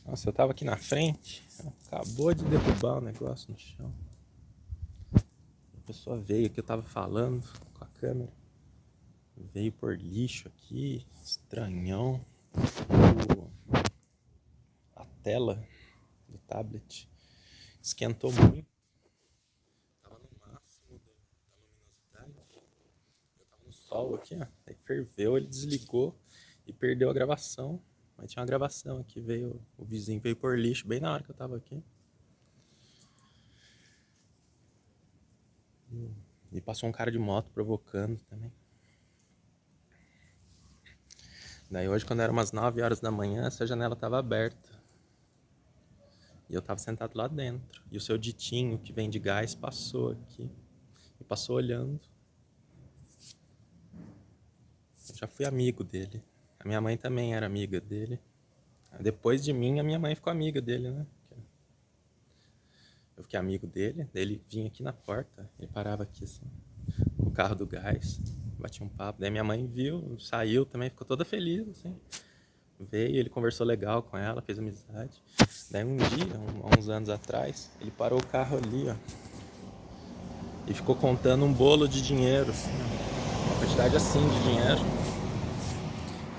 Nossa, eu tava aqui na frente, acabou de derrubar o negócio no chão. A pessoa veio que eu tava falando com a câmera. Veio por lixo aqui, estranhão. A tela do tablet esquentou muito. Tava no máximo da luminosidade. Eu tava no sol aqui, ó. Aí ferveu, ele desligou e perdeu a gravação. Mas tinha uma gravação aqui, veio, o vizinho veio por lixo bem na hora que eu tava aqui. E passou um cara de moto provocando também. Daí hoje, quando era umas 9 horas da manhã, essa janela estava aberta. E eu estava sentado lá dentro. E o seu Ditinho, que vem de gás, passou aqui. E passou olhando. Eu já fui amigo dele. A minha mãe também era amiga dele. Depois de mim, a minha mãe ficou amiga dele, né? Eu fiquei amigo dele. Daí ele vinha aqui na porta. Ele parava aqui, assim, com o carro do gás. Batia um papo. Daí minha mãe viu, saiu também, ficou toda feliz, assim. Veio, ele conversou legal com ela, fez amizade. Daí um dia, há uns anos atrás, ele parou o carro ali, ó. E ficou contando um bolo de dinheiro, assim, ó, uma quantidade assim de dinheiro.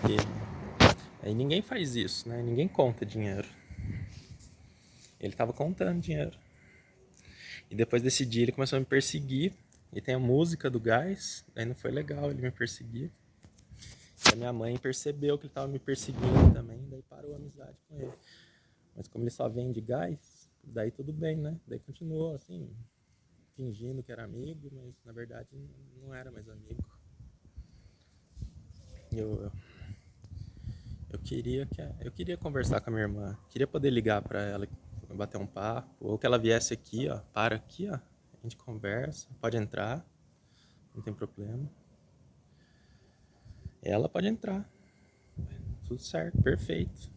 E aí ninguém faz isso, né? Ninguém conta dinheiro. Ele tava contando dinheiro. E depois desse dia ele começou a me perseguir. E tem a música do gás, aí não foi legal ele me perseguir. E a minha mãe percebeu que ele tava me perseguindo também, daí parou a amizade com ele. Mas como ele só vende gás, daí tudo bem, né? Daí continuou assim, fingindo que era amigo, mas na verdade não era mais amigo. Eu, eu queria conversar com a minha irmã, queria poder ligar para ela, bater um papo, ou que ela viesse aqui, ó, para aqui, ó, a gente conversa, pode entrar, não tem problema. Ela pode entrar, tudo certo, perfeito.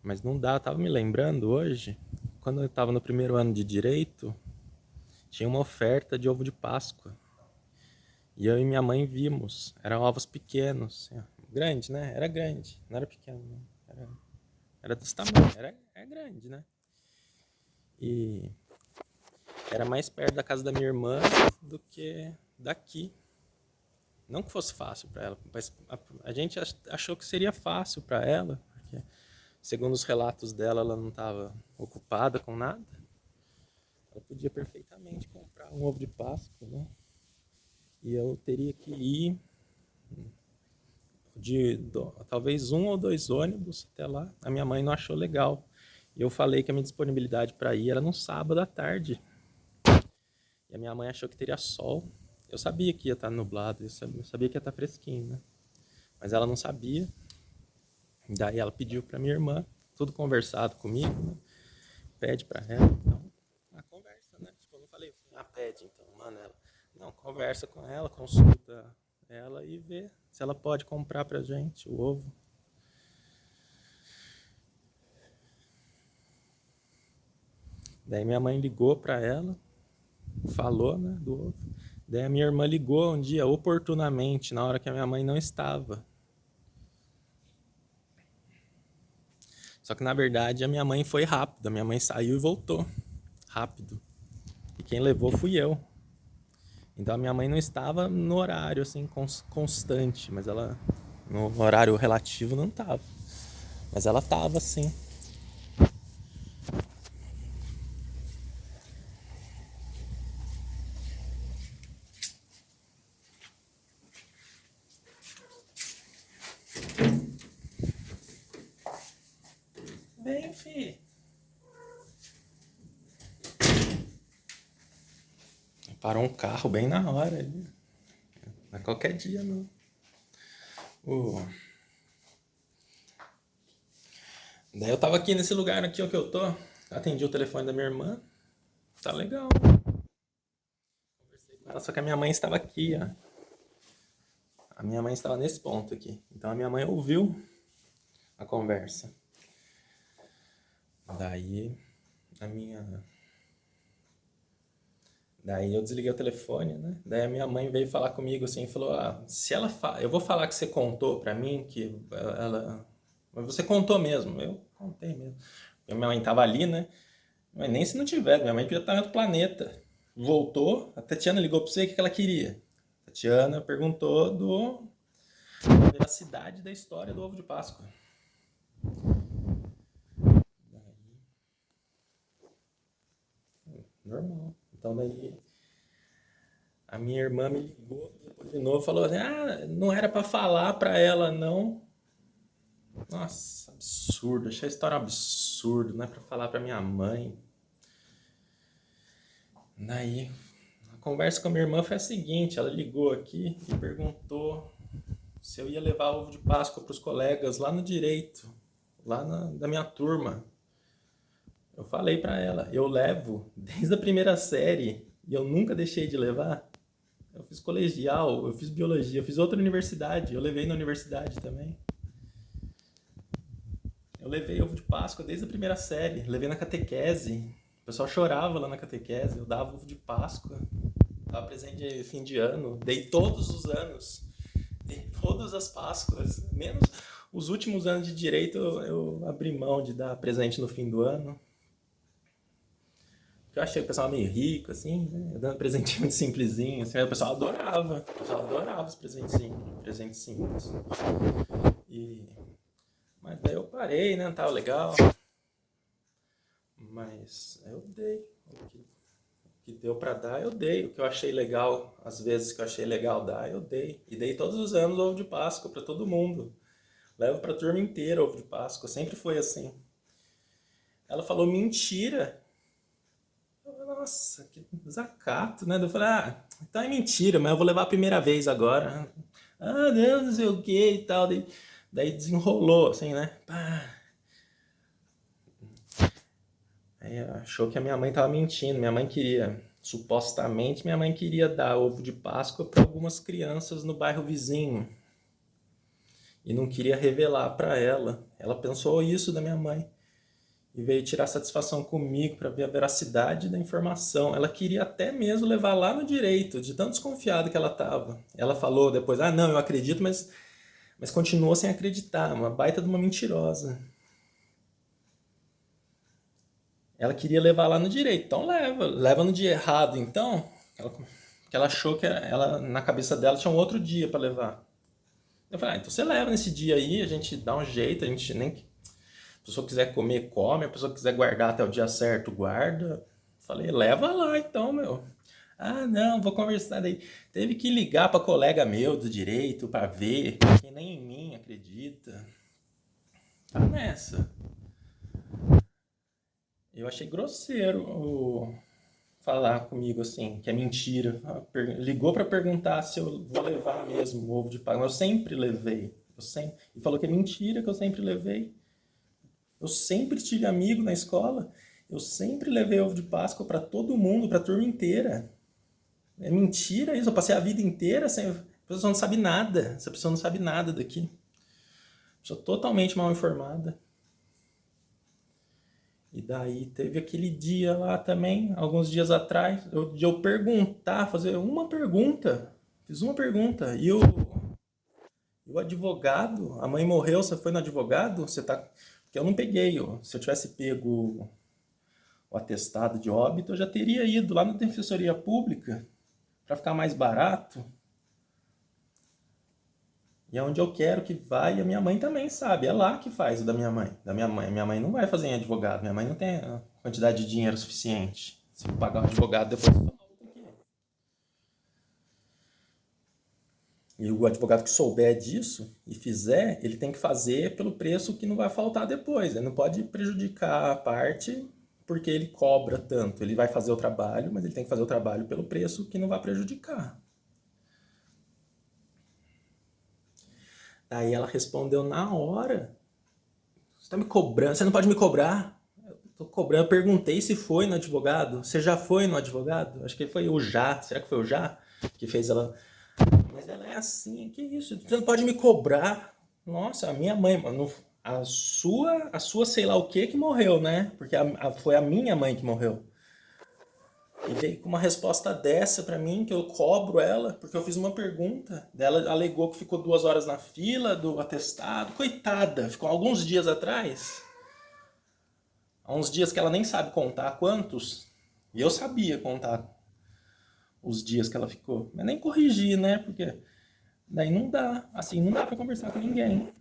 Mas não dá, eu tava me lembrando hoje, quando eu tava no primeiro ano de Direito, tinha uma oferta de ovo de Páscoa. E eu e minha mãe vimos. Eram ovos pequenos. Assim, grande, né? Era grande. Não era pequeno, não. Era desse tamanho. É grande, né? E era mais perto da casa da minha irmã do que daqui. Não que fosse fácil para ela, mas a gente achou que seria fácil para ela, porque segundo os relatos dela, ela não estava ocupada com nada. Ela podia perfeitamente comprar um ovo de Páscoa, né? E eu teria que ir talvez 1 ou 2 ônibus até lá. A minha mãe não achou legal. E eu falei que a minha disponibilidade para ir era no sábado à tarde. E a minha mãe achou que teria sol. Eu sabia que ia estar nublado, eu sabia que ia estar fresquinho, né? Mas ela não sabia. Daí ela pediu para minha irmã, tudo conversado comigo, né? Pede para ela. Então, a conversa, né? Tipo, eu não falei, pede então, mano, ela. Não, conversa com ela, consulta ela e vê se ela pode comprar pra gente o ovo. Daí minha mãe ligou para ela, falou, né, do ovo. Daí a minha irmã ligou um dia oportunamente, na hora que a minha mãe não estava. Só que na verdade a minha mãe foi rápida, a minha mãe saiu e voltou rápido. E quem levou fui eu. Então a minha mãe não estava no horário assim constante, mas ela no horário relativo não estava. Mas ela estava sim. Bem, fi. Parou um carro bem na hora ali. Não é qualquer dia não. Uh. Daí eu tava aqui nesse lugar aqui ó, que eu tô. Atendi o telefone da minha irmã. Tá legal. Conversei com ela, só que a minha mãe estava aqui, ó. A minha mãe estava nesse ponto aqui. Então a minha mãe ouviu a conversa. Daí a minha. Daí eu desliguei o telefone, né? Daí a minha mãe veio falar comigo assim e falou: se ela eu vou falar que você contou pra mim que ela Mas você contou mesmo. Eu contei mesmo. Minha mãe tava ali, né? Mas nem se não tiver, minha mãe podia estar em outro planeta. Voltou, a Tatiana ligou pra você, o que ela queria? A Tatiana perguntou da veracidade da história do ovo de Páscoa. Normal. Então daí a minha irmã me ligou depois de novo e falou assim, não era pra falar pra ela não. Nossa, absurdo, achei a história um absurdo, não é pra falar pra minha mãe. Daí, a conversa com a minha irmã foi a seguinte, ela ligou aqui e perguntou se eu ia levar ovo de Páscoa pros colegas lá no direito, da minha turma. Eu falei pra ela, eu levo desde a primeira série e eu nunca deixei de levar. Eu fiz colegial, eu fiz biologia, eu fiz outra universidade, eu levei na universidade também. Eu levei ovo de Páscoa desde a primeira série, levei na catequese. O pessoal chorava lá na catequese, eu dava ovo de Páscoa. Dava presente de fim de ano, dei todos os anos, dei todas as Páscoas, menos os últimos anos de direito eu abri mão de dar presente no fim do ano. Porque eu achei o pessoal meio rico, assim, né? Dando presentinho muito simplesinho, assim, o pessoal adorava os presentes simples. Mas daí eu parei, né? Não tava legal. Mas eu dei. O que deu pra dar, eu dei. O que eu achei legal, às vezes que eu achei legal dar, eu dei. E dei todos os anos ovo de Páscoa pra todo mundo. Levo pra turma inteira ovo de Páscoa. Sempre foi assim. Ela falou, mentira. Eu falei, nossa, que desacato, né? Eu falei, então é mentira, mas eu vou levar a primeira vez agora. Não sei o que e tal. Daí desenrolou, assim, né? Pá. Aí achou que a minha mãe tava mentindo. Supostamente, minha mãe queria dar ovo de Páscoa para algumas crianças no bairro vizinho. E não queria revelar para ela. Ela pensou isso da minha mãe. E veio tirar satisfação comigo para ver a veracidade da informação. Ela queria até mesmo levar lá no direito, de tão desconfiada que ela estava. Ela falou depois, não, eu acredito, mas continuou sem acreditar. Uma baita de uma mentirosa. Ela queria levar lá no direito, então leva no dia errado, então. Porque ela achou que ela, na cabeça dela tinha um outro dia para levar. Eu falei, então você leva nesse dia aí, a gente dá um jeito, a gente nem. A pessoa quiser comer, come, a pessoa quiser guardar até o dia certo, guarda. Falei, leva lá então, meu. Não, vou conversar daí. Teve que ligar para colega meu do direito para ver, que nem em mim acredita. Tá nessa. Eu achei grosseiro falar comigo assim, que é mentira. Ligou para perguntar se eu vou levar mesmo o ovo de Páscoa. Eu sempre levei. E falou que é mentira que eu sempre levei. Eu sempre tive amigo na escola. Eu sempre levei ovo de Páscoa para todo mundo, para a turma inteira. É mentira isso. Eu passei a vida inteira sem. A pessoa não sabe nada. Essa pessoa não sabe nada daqui. Pessoa totalmente mal informada. E daí teve aquele dia lá também, alguns dias atrás, de eu perguntar, fazer uma pergunta. Fiz uma pergunta. E o advogado, a mãe morreu, você foi no advogado? Você tá. Porque eu não peguei. Se eu tivesse pego o atestado de óbito, eu já teria ido lá na Defensoria Pública para ficar mais barato. E é onde eu quero que vá, e a minha mãe também sabe. É lá que faz o da minha mãe. Minha mãe não vai fazer em advogado. Minha mãe não tem a quantidade de dinheiro suficiente. Se eu pagar um advogado, depois eu falo aqui. E o advogado que souber disso e fizer, ele tem que fazer pelo preço que não vai faltar depois. Ele não pode prejudicar a parte porque ele cobra tanto. Ele vai fazer o trabalho, mas ele tem que fazer o trabalho pelo preço que não vai prejudicar. Daí ela respondeu na hora. Você tá me cobrando? Você não pode me cobrar. Eu tô cobrando. Eu perguntei se foi no advogado. Você já foi no advogado? Acho que foi o Já. Será que foi o Já que fez ela? Mas ela é assim. Que isso? Você não pode me cobrar. Nossa, a minha mãe, mano. A sua sei lá o que morreu, né? Porque foi a minha mãe que morreu. E veio com uma resposta dessa pra mim, que eu cobro ela, porque eu fiz uma pergunta. Ela alegou que ficou 2 horas na fila do atestado. Coitada, ficou alguns dias atrás. Há uns dias que ela nem sabe contar quantos. E eu sabia contar os dias que ela ficou. Mas nem corrigi, né? Porque daí não dá. Assim, não dá pra conversar com ninguém.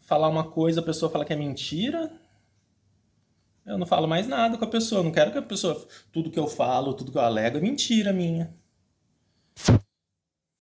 Falar uma coisa, a pessoa fala que é mentira. Eu não falo mais nada com a pessoa. Eu não quero que a pessoa. Tudo que eu falo, tudo que eu alego é mentira minha.